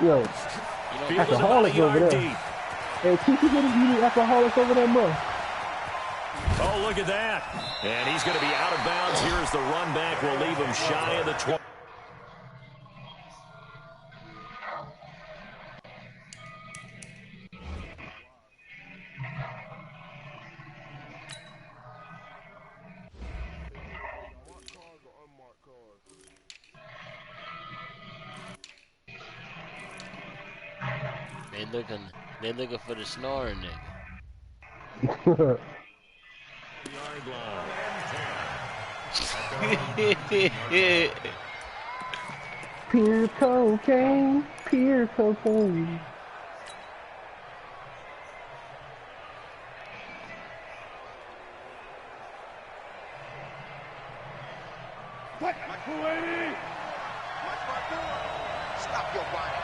Yo, alcoholics over there. Deep. Hey, keep getting alcoholics over there, bro. Oh, look at that. And he's going to be out of bounds. Here's the run back. Will leave him shy of the 20. They looking for the snoring Yard nigga. Pure cocaine, pure cocaine. Stop your body.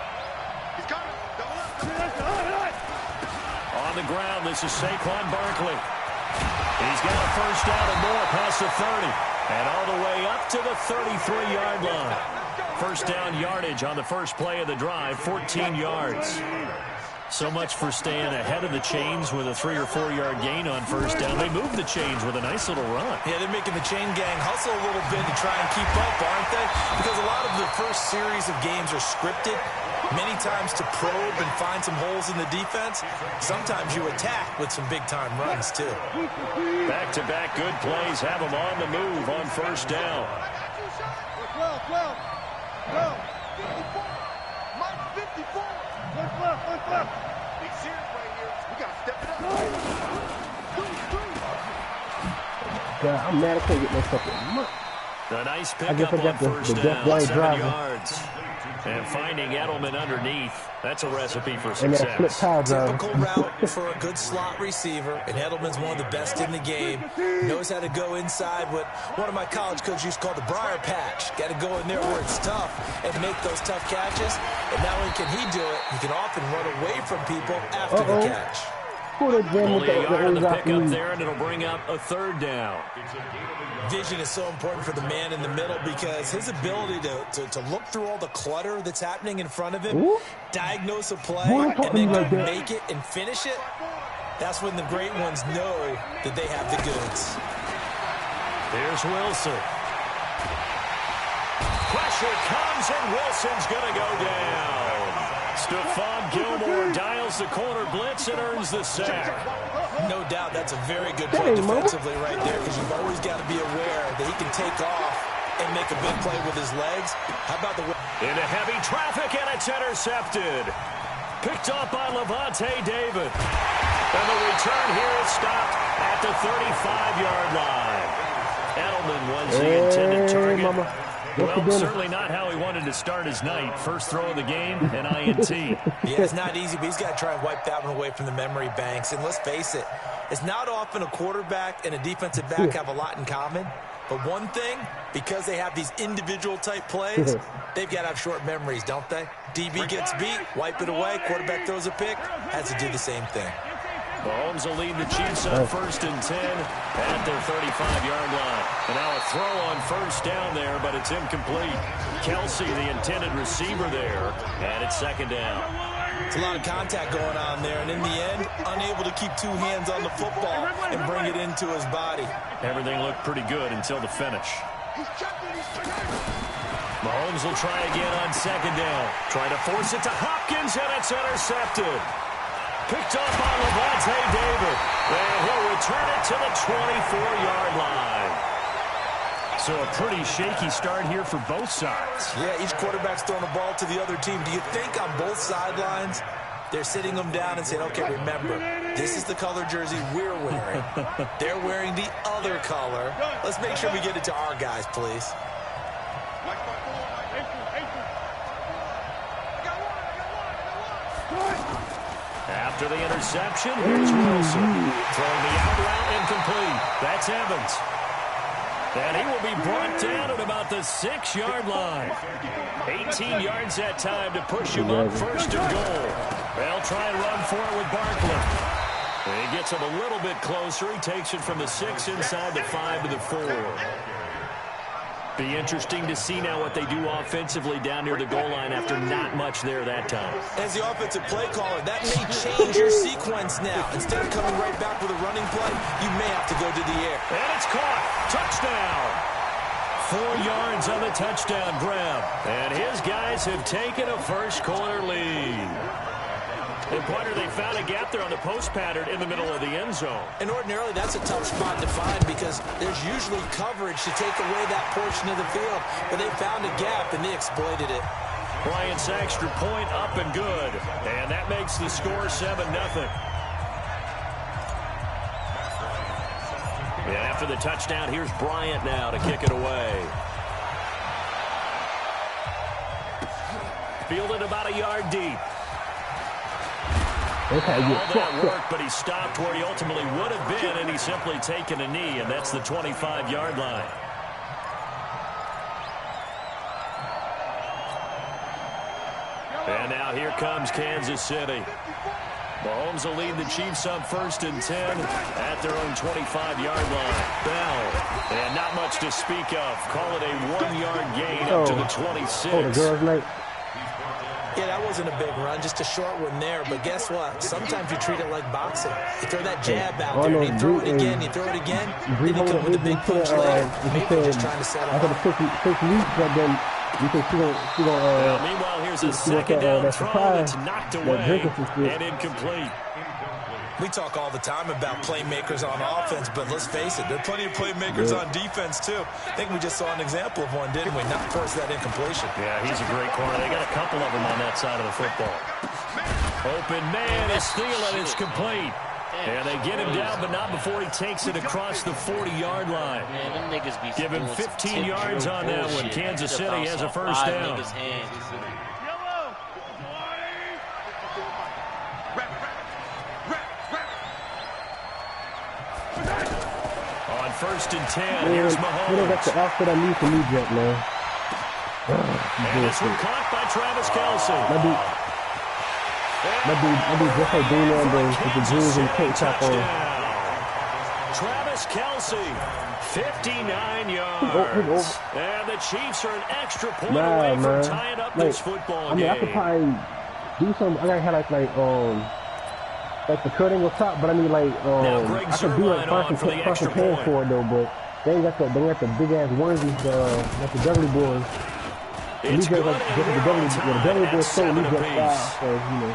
He's coming. Double up. On the ground, this is Saquon Barkley. He's got a first down and more past the 30. And all the way up to the 33-yard line. First down yardage on the first play of the drive, 14 yards. So much for staying ahead of the chains with a 3 or 4 yard gain on first down. They move the chains with a nice little run. Yeah, they're making the chain gang hustle a little bit to try and keep up, aren't they? Because a lot of the first series of games are scripted, many times to probe and find some holes in the defense. Sometimes you attack with some big-time runs, too. Back-to-back good plays have them on the move on first down. 12. 54. Mike 54. Look. Big series right here. We got to step it up. God, I'm mad I can't get no fucking. A nice pickup on first down, 7 yards. And finding Edelman underneath, that's a recipe for success. Typical route for a good slot receiver, and Edelman's one of the best in the game. Knows how to go inside what one of my college coaches used to call the briar patch. Got to go in there where it's tough and make those tough catches. And not only can he do it, he can often run away from people after the catch. Only a yard on the pickup there, and it'll bring up a third down. Vision is so important for the man in the middle because his ability to look through all the clutter that's happening in front of him, diagnose a play, and then go make it and finish it, that's when the great ones know that they have the goods. Here's Wilson. Pressure comes, and Wilson's going to go down. Stephon Gilmore dials the corner blitz and earns the sack. No doubt that's a very good play defensively right there because you've always got to be aware that he can take off and make a big play with his legs. How about the... Into heavy traffic, and it's intercepted. Picked up by Levante David. And the return here is stopped at the 35-yard line. Edelman was the intended target. Well, certainly not how he wanted to start his night. First throw of the game, an INT. Yeah, it's not easy, but he's got to try and wipe that one away from the memory banks. And let's face it, it's not often a quarterback and a defensive back have a lot in common. But one thing, because they have these individual type plays, they've got to have short memories, don't they? DB gets beat, wipe it away, quarterback throws a pick, has to do the same thing. Mahomes will lead the Chiefs on 1st and 10 at their 35-yard line. And now a throw on first down there, but it's incomplete. Kelsey, the intended receiver there, and it's 2nd down. It's a lot of contact going on there, and in the end, unable to keep 2 hands on the football and bring it into his body. Everything looked pretty good until the finish. Mahomes will try again on 2nd down. Trying to force it to Hopkins, and it's intercepted. Picked up by Levante David. And he'll return it to the 24-yard line. So a pretty shaky start here for both sides. Yeah, each quarterback's throwing a ball to the other team. Do you think on both sidelines they're sitting them down and saying, okay, remember, this is the color jersey we're wearing. They're wearing the other color. Let's make sure we get it to our guys, please. After the interception, here's Wilson. Throwing the out route incomplete. That's Evans. And he will be brought down at about the 6-yard line. 18 yards that time to push him up 1st and goal. They'll try and run for it with Barkley. And he gets him a little bit closer. He takes it from the 6 inside the 5 to the 4. Be interesting to see now what they do offensively down near the goal line after not much there that time. As the offensive play caller, that may change your sequence now. Instead of coming right back with a running play, you may have to go to the air. And it's caught. Touchdown. 4 yards on the touchdown grab. And his guys have taken a first-quarter lead. And Pointer, they found a gap there on the post pattern in the middle of the end zone. And ordinarily, that's a tough spot to find because there's usually coverage to take away that portion of the field. But they found a gap, and they exploited it. Bryant's extra point up and good. And that makes the score 7-0. And after the touchdown, here's Bryant now to kick it away. Fielded about a yard deep. Okay, All that work, but he stopped where he ultimately would have been, and he's simply taken a knee, and that's the 25-yard line. And now here comes Kansas City. Mahomes will lead the Chiefs up 1st and 10 at their own 25-yard line. Bell, and not much to speak of. Call it a 1-yard gain up to the 26. Oh, the girls' night. Yeah, that wasn't a big run, just a short one there. But guess what? Sometimes you treat it like boxing. You throw that jab out there, and you throw it again, you throw it again, then you come with a big punch later. Maybe you're just trying to set I up. got to 6 weeks, but then you think she gonna Meanwhile, here's a second down that throw surprise, that's knocked that away Jenkins is and incomplete. We talk all the time about playmakers on offense, but let's face it, there are plenty of playmakers on defense, too. I think we just saw an example of one, didn't we? Not force that incompletion. Yeah, he's a great corner. They got a couple of them on that side of the football. Open man is stealing. It's complete. And they get him down, but not before he takes it across the 40-yard line. Man, them niggas be Give him doing some 15 tip yards drill on that one. bullshit. Kansas Just City bounce has a off first 5 down. niggas' hands. On 1st and 10, Man, here's you don't got Mahomes. the outfit I need for New Jack, man. And this one caught by Travis Kelce. My dude just like Dino with the jeans and tank top on. Travis Kelce, 59 yards. And the Chiefs are an extra point away from tying up this football game. I could probably do some. I gotta have like the cutting on top, but I mean like I could do like partial paying for it though, but they ain't got the big ass onesies like the Dudley boys. It's good, the Dudley boys so New Jack style, so you know.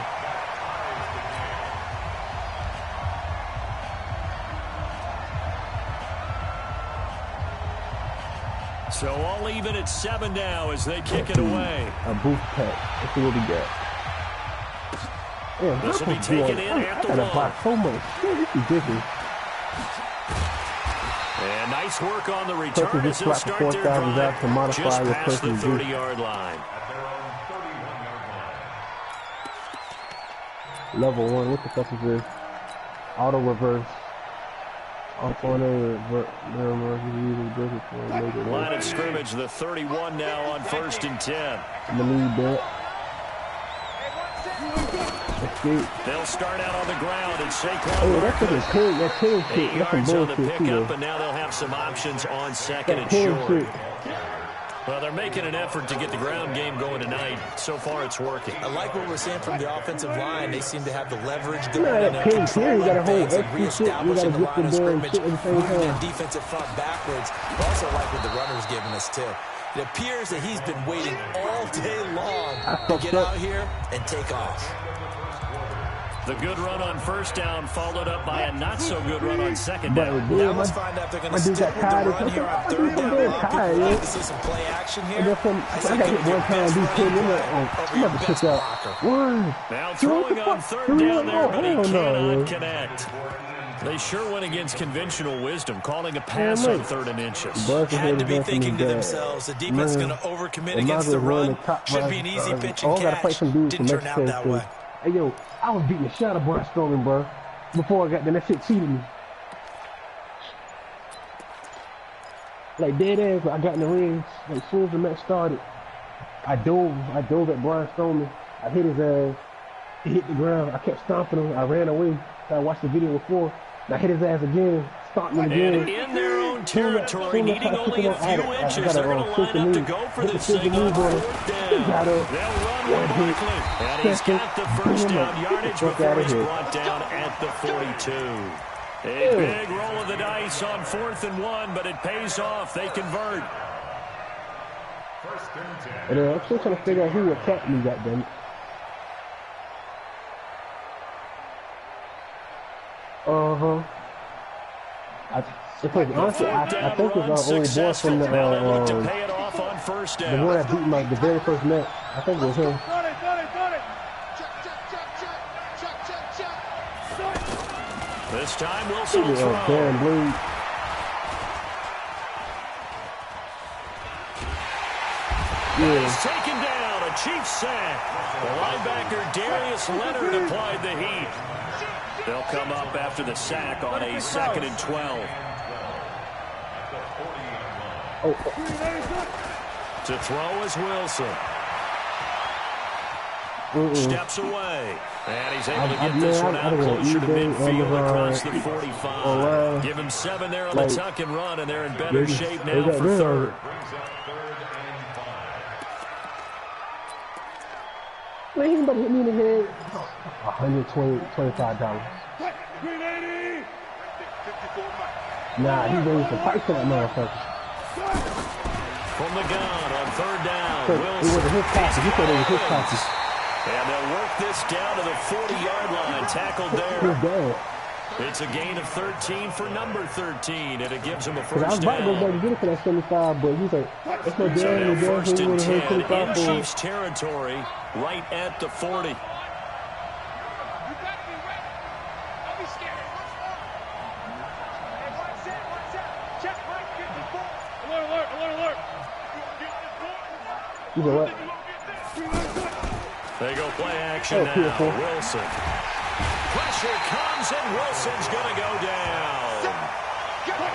So all even at 7 now as they kick it away. A boost pack. That's what we got. Yeah, This will be taken in at the I gotta one. block so much. Yeah, this is different. And nice work on the return Coaches as just they'll slap the start their 4,000 out to drive modify just your past the person's 30-yard line. Level 1. What the fuck is this? Auto reverse. Off on a Line of scrimmage, the 31 now on 1st and 10. I'm gonna need that. Escape. They'll start out on the ground and Saquon Oh, that's Barkley. a pin. That pin 8 shit. That's some yards on the bullshit too. pickup, though. and now they'll have some options on 2nd That and pin short. shit. Well, they're making an effort to get the ground game going tonight. So far, it's working. I like what we're seeing from the offensive line. They seem to have the leverage going Yeah, and that pin controlling you gotta hold things and extra shit. You reestablishing gotta the get line of the damn scrimmage, shit at the same moving the time. defensive front backwards. I also like what the runner's giving us, too. It appears that he's been waiting all day long to get out here and take off. The good run on 1st down followed up by a not-so-good run on 2nd down. Now let's find out if they're going to stick with the run here on 3rd down. A lot of people like to see some play action here. I got hit one time, do 10 minutes. I'm about to check out. One. Now throwing on 3rd down there, but he cannot connect. They sure went against conventional wisdom, calling a pass on 3rd and inches. Had to be thinking to themselves, the defense is going to overcommit against the run. Should be an easy pitch and catch. Didn't turn out that way. Hey, yo, I was beating the shit out of Braun Strowman, bro. Before I got there, that shit cheated me. Like, dead ass, I got in the ring. Like, as soon as the match started, I dove at Braun Strowman. I hit his ass. He hit the ground. I kept stomping him. I ran away. So I watched the video before. And I hit his ass again. starting And again. in their own territory, needing only a few inches, they're going to line up to go for this thing on fourth down. They'll run with Barkley. And he's got the first down yardage before he's brought down at the 42. A big roll of the dice on 4th and 1, but it pays off. They convert. And I'm still trying to figure out who attacked me that then. Honestly, I think it's our old boy from the one that beat my the very first match. I think it was him. This time Wilson will throw. Blue. He's taken down, a Chiefs sack. The linebacker Darius Leonard applied the heat. They'll come up after the sack on a 2nd and 12. To throw is Wilson. Steps away. And he's able to get this one out closer to midfield across the 45. Give him 7 there on the tuck and run, and they're in better shape now for 3rd. Anybody hit me in the head? $125. Nah, he raised the price for that motherfucker. From the gun on 3rd down. So it wasn't his passes. He said it was his passes. And they'll work this down to the 40-yard line. Tackled there. It's a gain of 13 for number 13, and it gives him a first down. I was about to go back and get it for that 75, but he's like, it's no So now damn. 1st and 10 in Chiefs territory, right at the 40. You know what? They go play action now. Wilson. Pressure comes, and Wilson's going to go down.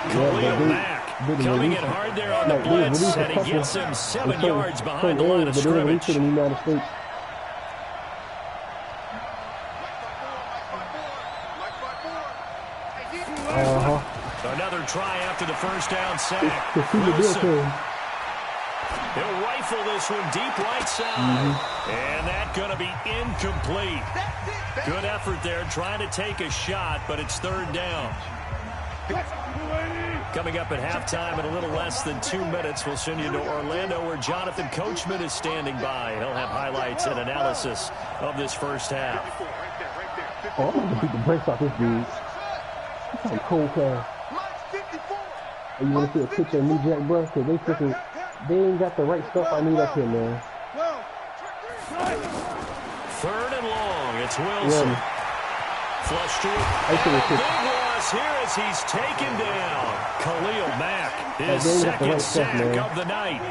Khalil Mack coming in hard there on the blitz, and he gets him 7 yards behind the line of scrimmage. Another try after the first down sack. Wilson. He'll rifle this one deep right side. And that's going to be incomplete. Good effort there trying to take a shot, but it's 3rd down. Coming up at halftime in a little less than 2 minutes, we'll send you to Orlando where Jonathan Coachman is standing by. He'll have highlights and analysis of this first half. Oh, I'm going to beat the brakes off this dude. That's a cold pass. You want to see a picture of New Jack, bro? Because they ain't got the right stuff I need up here, man. 3rd and long. It's Wilson. Flush to it. Big loss here as he's taken down. Khalil Mack, his 2nd sack of the night.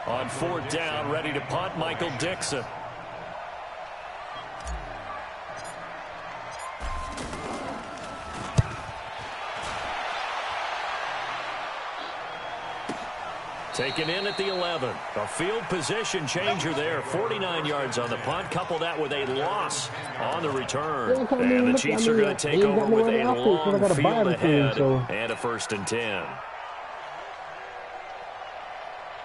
On 4th down, ready to punt, Michael Dixon. Taken in at the 11. A field position changer there. 49 yards on the punt. Couple that with a loss on the return. And the Chiefs are going to take over with a long field ahead and a 1st and 10.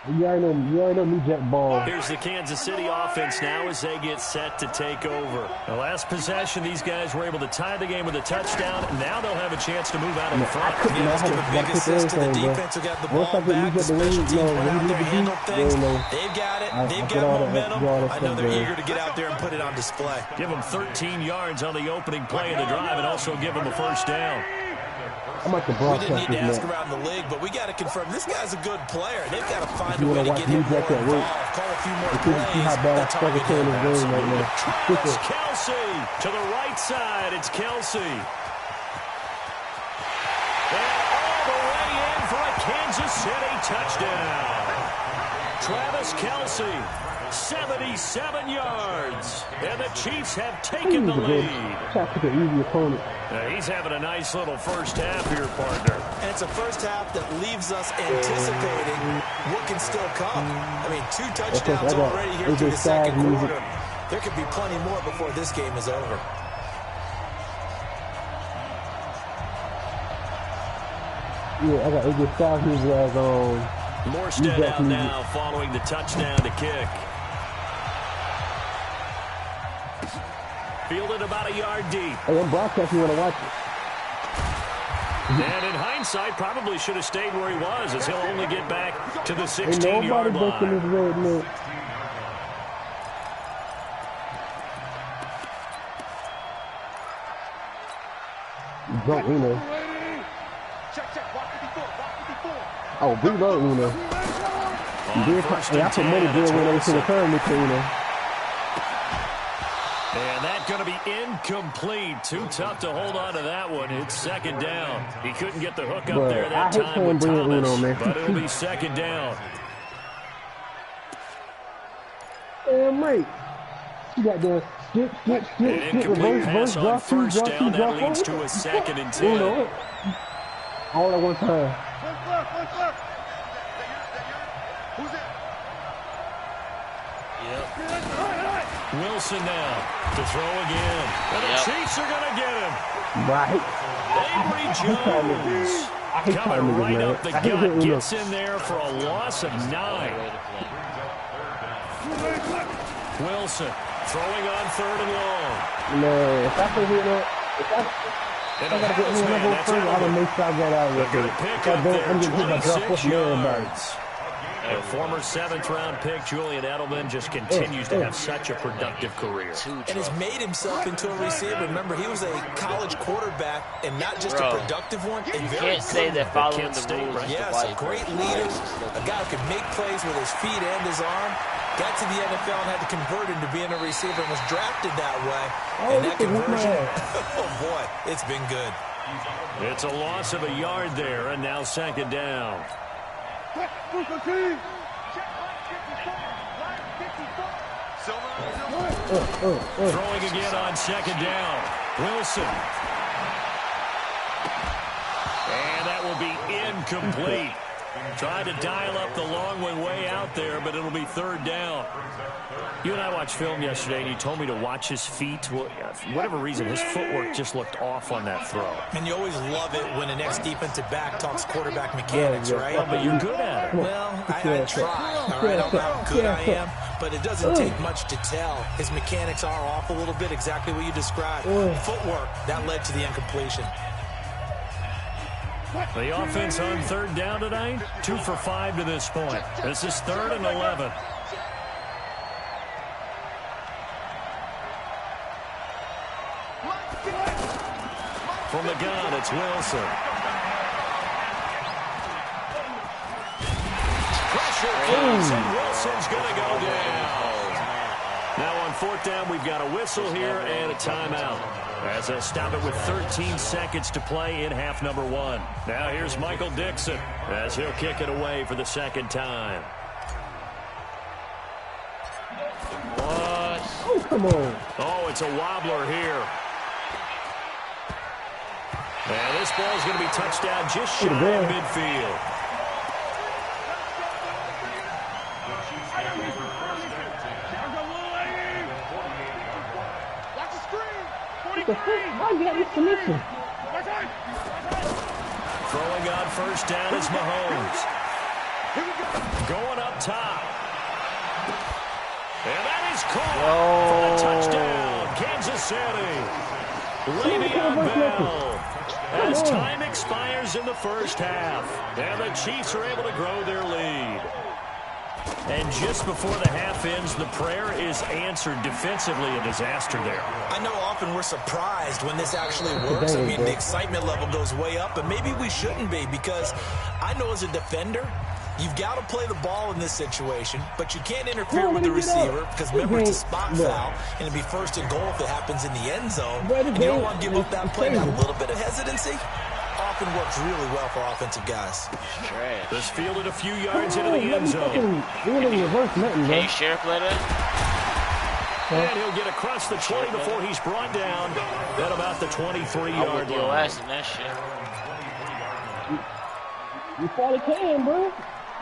You already know New Jack ball. Here's the Kansas City offense now as they get set to take over. The last possession, these guys were able to tie the game with a touchdown. Now they'll have a chance to move out in front. Let's give a big assist to the defense who got the ball back. The special teams went out there, handled things. They've got it. They've got momentum. I know they're eager to get out there and put it on display. Give them 13 yards on the opening play of the drive and also give them a first down. We didn't need to ask around the league, but we got to confirm this guy's a good player. They've got to find a way to get him more involved, call a few more plays that target him. Travis Kelce to the right side. It's Kelce. And all the way in for a Kansas City touchdown. Travis Kelce. 77 yards, and the Chiefs have taken the lead. He's having a nice little first half here, partner. And it's a first half that leaves us anticipating what can still come. I mean, 2 touchdowns already here through the 2nd quarter. There could be plenty more before this game is over. Yeah, I got AJ Styles here as Morstead out now following the touchdown to kick. Fielded about a yard deep. Hey, I'm broadcasting when I watch it. And in hindsight, probably should have stayed where he was, as he'll only get back to the 16-yard line. Don't Uno. Oh, we love Uno. I put money down when they should have turned me to Uno. And that's going to be incomplete. Too tough to hold on to that one. It's second down. He couldn't get the hook up there that time with Thomas, but it'll be second down. Damn right. You got the skip, incomplete pass on first down. That leads to a 2nd and 10. Uno. All at one time. Wilson now to throw again. And the Chiefs are going to get him. Right. Avery Jones coming right up the gut. Gets in there for a loss of 9. Wilson throwing on 3rd and long. Man, if I can hit that, if I got to get me another first, I'm going to make sure I get out of it. I'm going to hit my drop off yards. The former 7th-round pick, Julian Edelman, just continues to have such a productive career. And has made himself into a receiver. Remember, he was a college quarterback, and not just a productive one. You can't say that following the rules. Right? Yes, a great leader, a guy who could make plays with his feet and his arm. Got to the NFL and had to convert into being a receiver and was drafted that way. And that conversion, oh boy, it's been good. It's a loss of a yard there, and now second down. Throwing again on second down. Wilson. And that will be incomplete. Tried to dial up the long one way out there, but it'll be 3rd down. You and I watched film yesterday, and you told me to watch his feet. Well, for whatever reason, his footwork just looked off on that throw. And you always love it when an ex-defensive back talks quarterback mechanics, right? Well, but you're good at it. Well, I try. All right, I don't know how good I am, but it doesn't take much to tell. His mechanics are off a little bit, exactly what you described. Footwork, that led to the incompletion. The offense on 3rd down tonight, 2 for 5 to this point. This is 3rd and 11. From the gun, it's Wilson. Pressure comes, and Wilson's going to go down. Now on 4th down, we've got a whistle here and a timeout. As they stop it with 13 seconds to play in half number 1. Now here's Michael Dixon as he'll kick it away for the 2nd time. What? Oh, come on. Oh, it's a wobbler here. And this ball's going to be touched down just shy of midfield. Why you got this submission? Throwing on 1st down is Mahomes. Going up top. And that is caught for a touchdown. Kansas City. Le'Veon Bell. As time expires in the 1st half. And the Chiefs are able to grow their lead. And just before the half ends, the prayer is answered. Defensively, a disaster there. I know often we're surprised when this actually works. I mean, the excitement level goes way up, but maybe we shouldn't be, because I know as a defender, you've got to play the ball in this situation, but you can't interfere with the receiver, because remember, it's a spot foul, and it'd be 1st and goal if it happens in the end zone. And you don't want to give up that play. That little bit of hesitancy often works really well for offensive guys. Trash. This fielded a few yards into the end zone. Can you share play that? And he'll get across the 20 before he's brought down at about the 23-yard line. In that shit. You probably can, bro.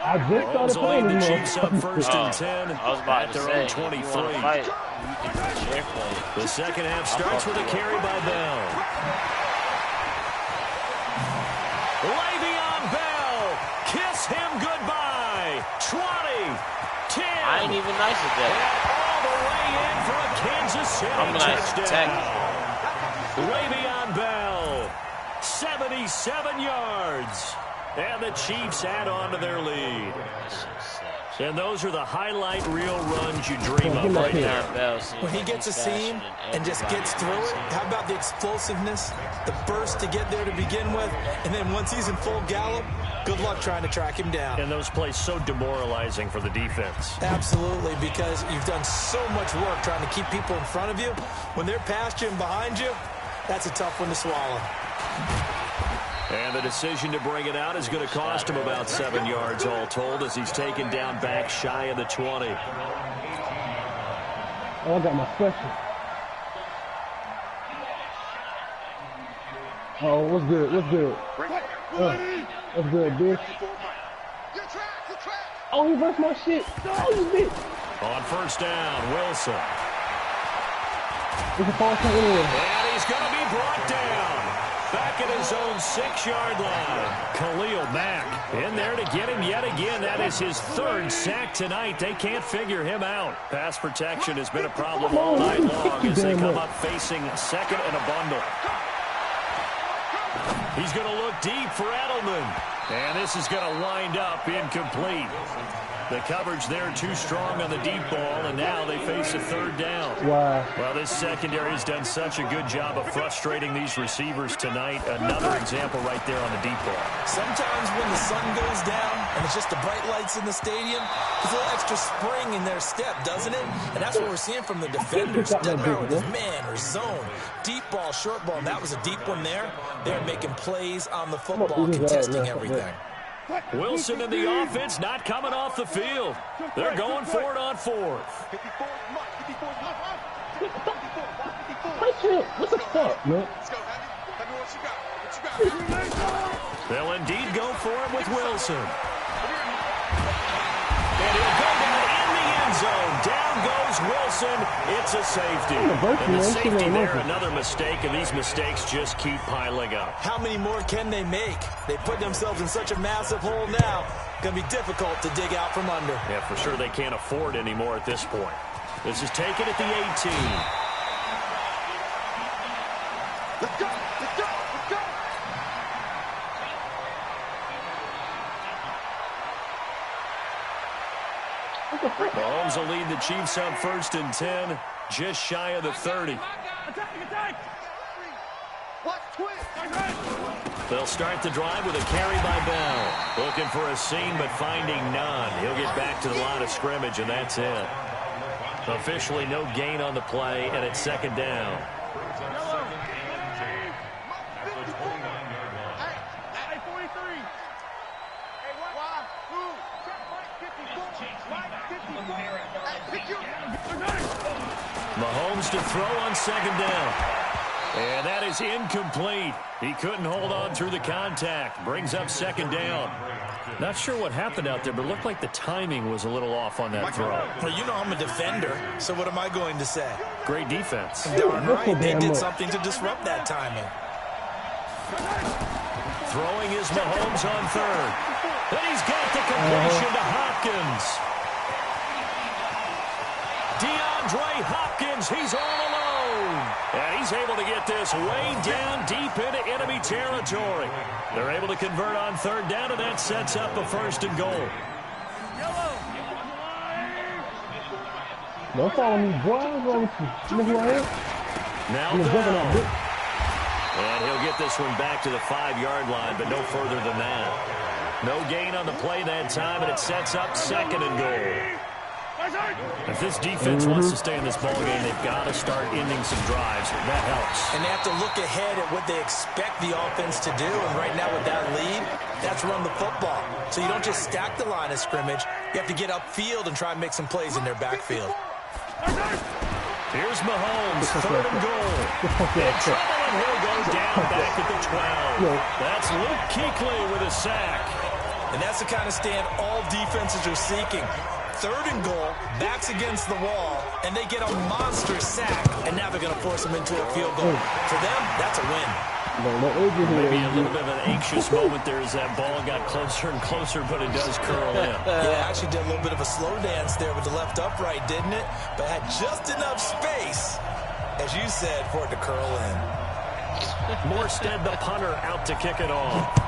I just started will lead playing the this Chiefs up first and 10 I was about at to their say, own 23. fight, you can share play. The second half starts with a carry by Bell. Le'Veon Bell, kiss him goodbye. 20, 10. I ain't even nice at that. All the way in for a Kansas City I'm nice touchdown. to Le'Veon Bell, 77 yards. And the Chiefs add on to their lead. And those are the highlight reel runs you dream of right now. When he gets a seam and just gets through it, how about the explosiveness, the burst to get there to begin with, and then once he's in full gallop, good luck trying to track him down. And those plays so demoralizing for the defense. Absolutely, because you've done so much work trying to keep people in front of you. When they're past you and behind you, that's a tough one to swallow. And the decision to bring it out is going to cost him about 7 yards all told as he's taken down back shy of the 20. Oh, I got my special. Oh, what's good? What's good? What's good, bitch? Oh, he reversed my shit. Oh, you bitch. On first down, Wilson. It's a false count anyway. And he's going to be brought down. Back at his own 6-yard line. Khalil Mack in there to get him yet again. That is his 3rd sack tonight. They can't figure him out. Pass protection has been a problem all night long as they come up facing second and a bundle. He's going to look deep for Edelman. And this is going to wind up incomplete. The coverage there too strong on the deep ball, and now they face a 3rd down. Wow. Well, this secondary has done such a good job of frustrating these receivers tonight. Another example right there on the deep ball. Sometimes when the sun goes down and it's just the bright lights in the stadium, there's a little extra spring in their step, doesn't it? And that's what we're seeing from the defenders. Doesn't matter whether it's man or zone, deep ball, short ball. And that was a deep one there. They're making plays on the football, contesting everything. Wilson and the offense not coming off the field. They're going for it on 4th. What the fuck, man? They'll indeed go for it with Wilson. And he'll go down in the end zone. Down goes Wilson. It's a safety. And the safety there, another mistake, and these mistakes just keep piling up. How many more can they make? They put themselves in such a massive hole now. Going to be difficult to dig out from under. Yeah, for sure they can't afford any more at this point. This is taken at the 18. Let's go! Let's go! Let's go! Mahomes will lead the Chiefs up first and 10, just shy of the 30. They'll start the drive with a carry by Bell. Looking for a seam, but finding none. He'll get back to the line of scrimmage, and that's it. Officially no gain on the play, and it's 2nd down. Mahomes to throw on 2nd down. And that is incomplete. He couldn't hold on through the contact. Brings up 2nd down. Not sure what happened out there, but it looked like the timing was a little off on that throw. Well, you know I'm a defender, so what am I going to say? Great defense. Darn right, they did something to disrupt that timing. Throwing is Mahomes on 3rd. And he's got the completion to Hopkins. DeAndre Hopkins, he's all alone. And he's able to get this way down deep into enemy territory. They're able to convert on 3rd down, and that sets up a 1st and goal. Don't follow me, boy. Now Bell. And he'll get this one back to the 5-yard line, but no further than that. No gain on the play that time, and it sets up 2nd and goal. If this defense wants to stay in this ballgame, they've got to start ending some drives. That helps. And they have to look ahead at what they expect the offense to do. And right now with that lead, that's run the football. So you don't just stack the line of scrimmage. You have to get upfield and try and make some plays in their backfield. Here's Mahomes, 3rd and goal. In trouble, and he'll go down back at the 12. That's Luke Kuechly with a sack. And that's the kind of stand all defenses are seeking. 3rd and goal, backs against the wall, and they get a monstrous sack, and now they're going to force them into a field goal. For them, that's a win. Maybe a little bit of an anxious moment there as that ball got closer and closer, but it does curl in. Yeah, actually did a little bit of a slow dance there with the left upright, didn't it? But had just enough space, as you said, for it to curl in. Morstead, the punter, out to kick it off.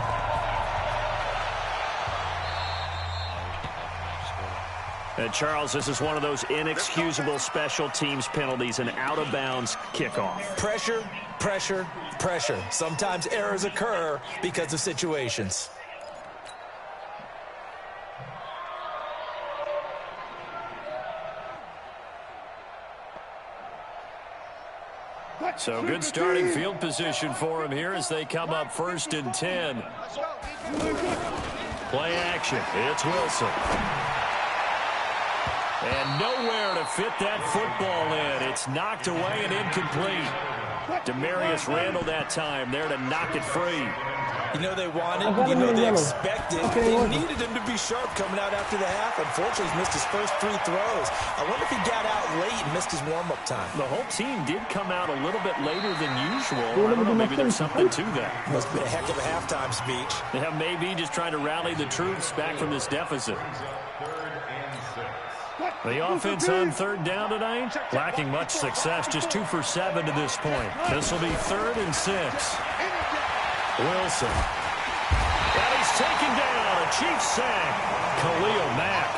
And Charles, this is one of those inexcusable special teams penalties, an out-of-bounds kickoff. Pressure, pressure, pressure. Sometimes errors occur because of situations. So good starting field position for him here as they come up 1st and 10. Play action. It's Wilson. And nowhere to fit that football in. It's knocked away and incomplete. Demarius Randall that time there to knock it free. You know they wanted, you know they expected. They needed him to be sharp coming out after the half. Unfortunately, he's missed his first 3 throws. I wonder if he got out late and missed his warm-up time. The whole team did come out a little bit later than usual. I don't know, maybe there's something to that. Must have been a heck of a halftime speech. Yeah, maybe just trying to rally the troops back from this deficit. The offense on 3rd down tonight, lacking much success, just 2 for 7 to this point. This will be 3rd and 6. Wilson. And he's taken down, a Chiefs sack. Khalil Mack.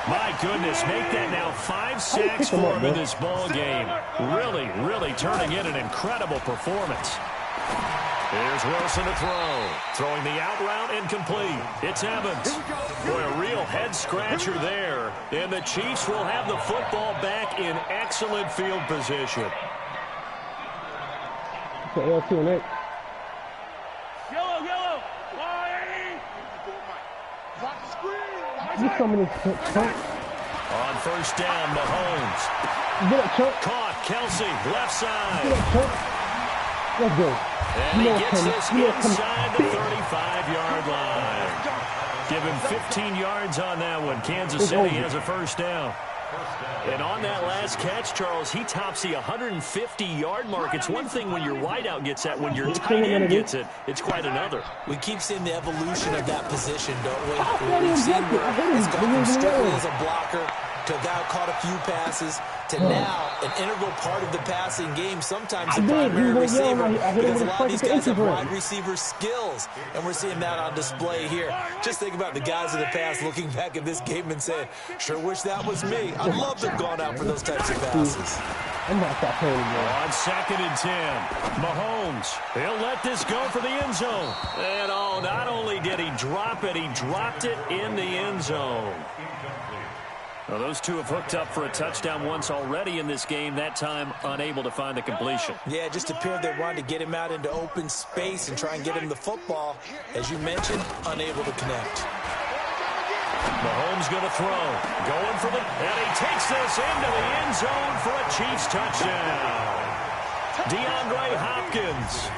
My goodness, make that now 5 sacks for him in this ball game. Really, really turning in an incredible performance. Here's Wilson to throw. Throwing the out route incomplete. It's Evans. Boy, a real head-scratcher there. And the Chiefs will have the football back in excellent field position. Yellow. On 1st down, Mahomes. Caught, Kelsey, left side. Let's go. And he gets this inside the 35-yard line. Give him 15 yards on that one. Kansas City has a 1st down. And on that last catch, Charles, he tops the 150-yard mark. It's one thing when your wideout gets that. When your tight end gets it, it's quite another. We keep seeing the evolution of that position, don't we? We've seen where it's gone from strictly as a blocker to a guy who caught a few passes to now an integral part of the passing game, sometimes the primary receiver, because a lot of these guys have wide receiver skills, and we're seeing that on display here. Just think about the guys of the past looking back at this game and saying, sure wish that was me. I'd love to have gone out for those types of passes. I'm not that playing again. On 2nd and 10, Mahomes, he'll let this go for the end zone. And not only did he drop it, he dropped it in the end zone. Well, those two have hooked up for a touchdown once already in this game, that time unable to find the completion. Yeah, it just appeared they wanted to get him out into open space and try and get him the football. As you mentioned, unable to connect. Mahomes going to throw. Going for and he takes this into the end zone for a Chiefs touchdown. DeAndre Hopkins,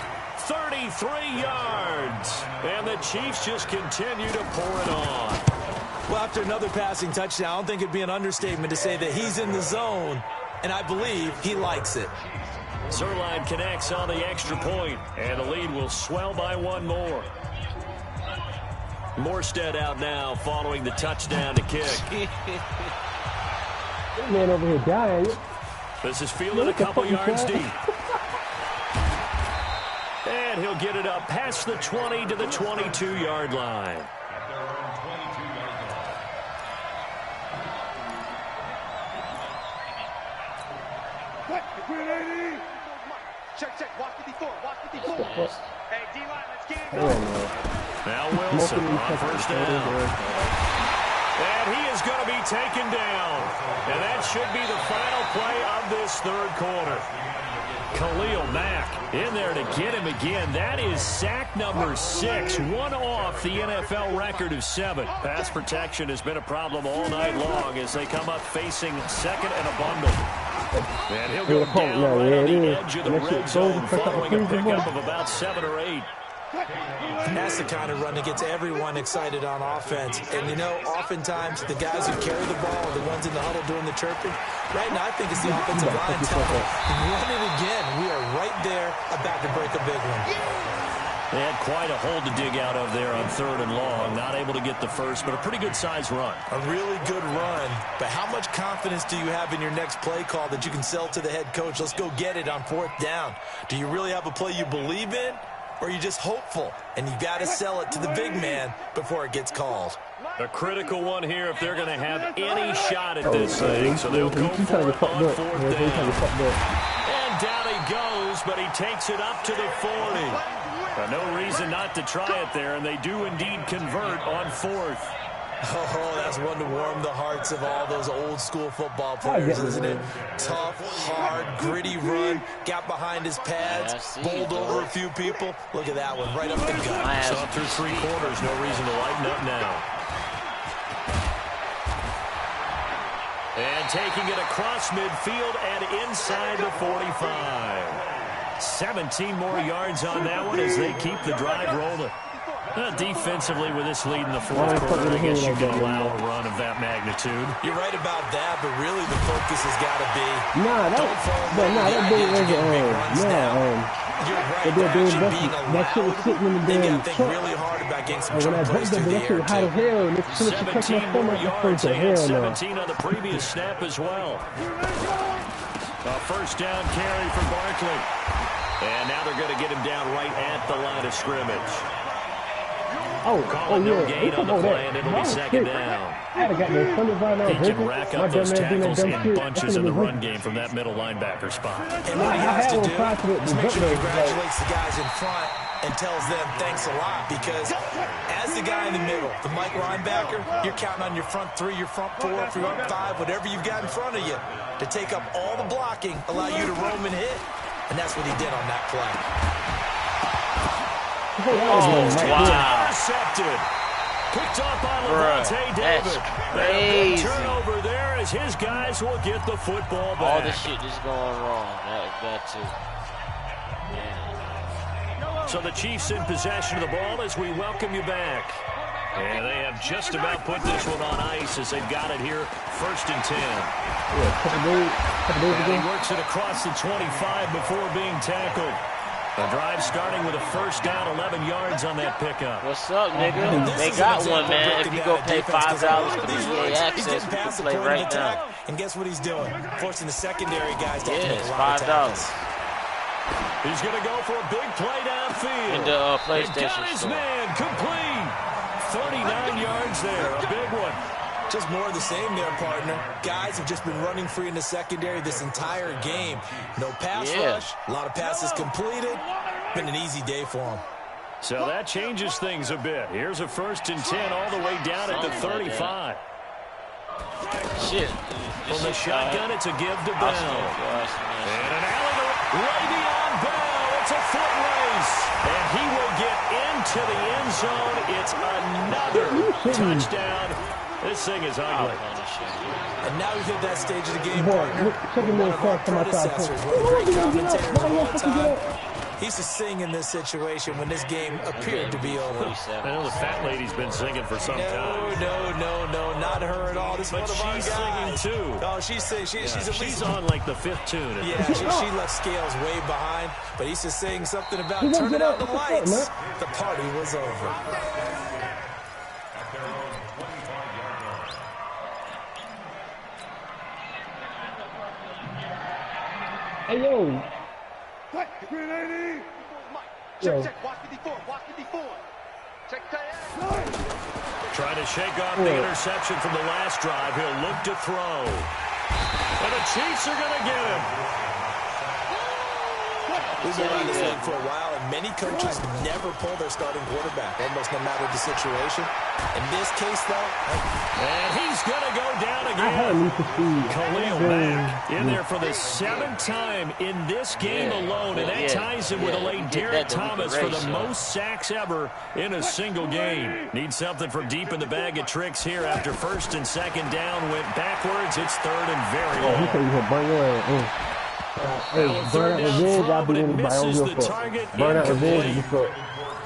33 yards. And the Chiefs just continue to pour it on. Well, after another passing touchdown, I don't think it'd be an understatement to say that he's in the zone, and I believe he likes it. Zerline connects on the extra point, and the lead will swell by 1 more. Morstead out now following the touchdown to kick. That man over here dying. This is fielded a couple yards deep. And he'll get it up past the 20 to the 22-yard line. Check. Watch 54. Hey, D-line, let's get it. Now Wilson on 1st down. And he is going to be taken down. And that should be the final play of this 3rd quarter. Khalil Mack in there to get him again. That is sack number 6, one off the NFL record of 7. Pass protection has been a problem all night long as they come up facing 2nd and a bundle. And he'll go down right on the edge of the red zone following a pickup of about 7 or 8. And that's the kind of run that gets everyone excited on offense. And, you know, oftentimes the guys who carry the ball are the ones in the huddle doing the chirping. Right now, I think it's the offensive line telling them, run it again. We are right there about to break a big one. They had quite a hole to dig out of there on 3rd and long. Not able to get the first, but a pretty good-sized run. A really good run. But how much confidence do you have in your next play call that you can sell to the head coach? Let's go get it on 4th down. Do you really have a play you believe in? Or are you just hopeful? And you got to sell it to the big man before it gets called. A critical one here if they're going to have any shot at this thing. So they'll go for it on 4th down. And down he goes, but he takes it up to the 40. No reason not to try it there, and they do indeed convert on 4th. Oh, that's one to warm the hearts of all those old-school football players, isn't it? Tough, hard, gritty run, got behind his pads, bowled over a few people. Look at that one, right up the gut. So up through 3 quarters, no reason to lighten up now. And taking it across midfield and inside the 45. 17 more yards on that one as they keep the drive rolling. Defensively, with this lead in the 4th quarter, I guess you can allow a run of that magnitude. You're right about that, but really the focus has got to be. That big was You're right. That shit being allowed. They got to think really hard about getting some jump plays through the air, too. 17 more yards. They had 17 on the previous snap as well. A 1st down carry for Barkley. And now they're going to get him down right at the line of scrimmage. Calling no gain on the play, and it'll be 2nd down. He can rack up those tackles in bunches in the run game from that middle linebacker spot. And what he has to do is make sure he congratulates the guys in front and tells them thanks a lot, because as the guy in the middle, the Mike linebacker, you're counting on your front 3, your front 4, your front 5, whatever you've got in front of you to take up all the blocking, allow you to roam and hit. And that's what he did on that play. Wow. Intercepted. Picked up by Levante David. Crazy. Turnover there as his guys will get the football back. All this shit is going wrong. That too. Man. So the Chiefs in possession of the ball as we welcome you back. And they have just about put this one on ice as they've got it here, 1st and 10. And he works it across the 25 before being tackled. The drive starting with a 1st down, 11 yards on that pickup. What's up, nigga? They got one, man. If you go pay $5 for the EA access, you can play right now. And guess what he's doing? Forcing the secondary guys to make a $5. lot of tackles. He's going to go for a big play downfield. In the PlayStation got his store. man complete. 39 yards there, a big one. Just more of the same there, partner. Guys have just been running free in the secondary this entire game. No pass rush, a lot of passes completed. Been an easy day for them. So that changes things a bit. Here's a 1st and 10 all the way down at the 35. Shit. From the shotgun, it's a give to Bell. And an alley way beyond Bell. It's a foot race. And he will get into the end zone. It's another touchdown. This thing is ugly. And now we've hit that stage of the game, partner. One of our predecessors, one of the great commentators of all time. He's to sing in this situation when this game appeared to be over. I know the fat lady's been singing for some time. No, not her at all. This but is one of she's our guys. singing too. Oh, she's singing. She's on like the 5th tune. Yeah, she left Scales way behind. But he's just saying something about turning out the lights. The party was over. Hey, yo. Green 80. Check. Watch 54. Check that. Trying to shake off the interception from the last drive. He'll look to throw. And the Chiefs are going to get him. We've been around this league for a while, and many coaches never pull their starting quarterback, almost no matter the situation. In this case, though, and he's going to go down again. Khalil Mack in there for the 7th time in this game alone, and that ties him with a late Derek Thomas for the most sacks ever in a single game. Needs something from deep in the bag of tricks here after 1st and 2nd down. Went backwards. It's 3rd and very long. Hey, burn out revenge, I'll be winning by own real foot. Burn out revenge, you foot.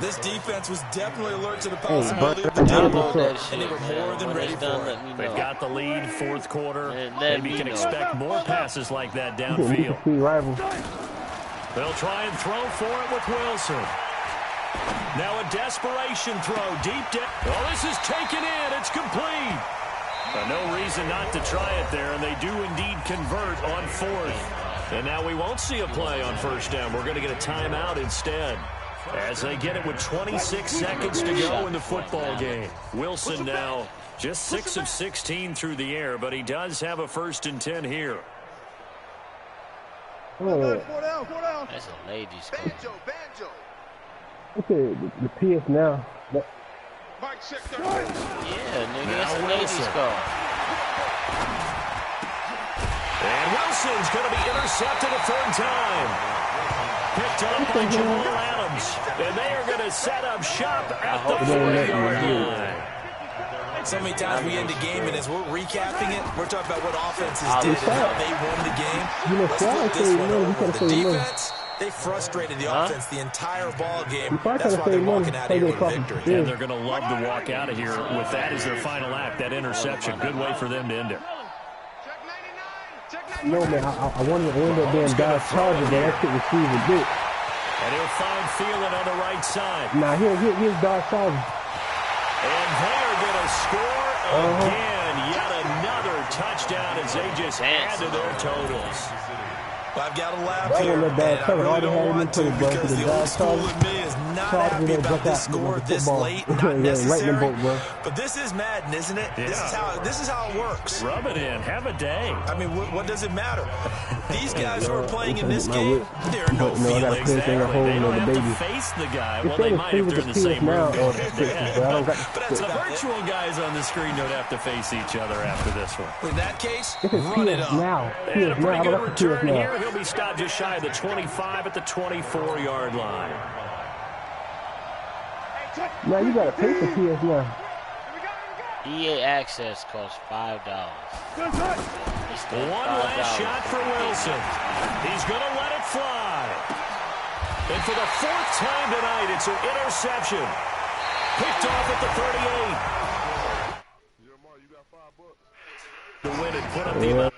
This defense was definitely alert to the possibility of the download that shit, and they were more than ready for it. They've got the lead, fourth quarter. Maybe can expect more passes like that downfield. They'll try and throw for it with Wilson. Now a desperation throw deep down. Oh, this is taken in. It's complete. No reason not to try it there, and they do indeed convert on fourth. And now we won't see a play on first down. We're going to get a timeout instead, as they get it with 26 seconds to go in the football game. Wilson now just 6 of 16 through the air, but he does have a 1st and 10 here. That's a ladies' score. Okay, the PS now. Yeah, nigga, that's a ladies' score. And Wilson's going to be intercepted a 3rd time. Picked up by Jamal Adams. And they are going to set up shop at the 40-yard line. So many times we end the game, and as we're recapping it, we're talking about what offenses did and how they won the game. Let's flip this one over. The defense, they frustrated the offense the entire ball game. That's why they're walking out of here with a victory. And they're going to love to walk out of here with that as their final act, that interception. Good way for them to end it. No, man, I wanted to end up being Dodge Charger, but that shit was a bit. And he'll find Thielen on the right side. Nah, here's Dodge Charger. And they are going to score again. Yet another touchdown as they just add to their totals. I've got to laugh here, and I really don't want to because the old school in me is not happy about this score this late, not necessary. But this is Madden, isn't it? Yeah. This is how it works. Rub it in. Have a day. I mean, what does it matter? These guys who are playing in this game, there are no feelings. Exactly. They don't have to face the guy. Well, they might if they're in the same room. But the virtual guys on the screen don't have to face each other after this one. In that case, run it up. And a pretty good return here. He'll be stopped just shy of the 25 at the 24-yard line. Now you got to pay for PS now. EA Access costs $5. One last shot for Wilson. He's going to let it fly. And for the 4th time tonight, it's an interception. Picked off at the 38. To win and put up the 11.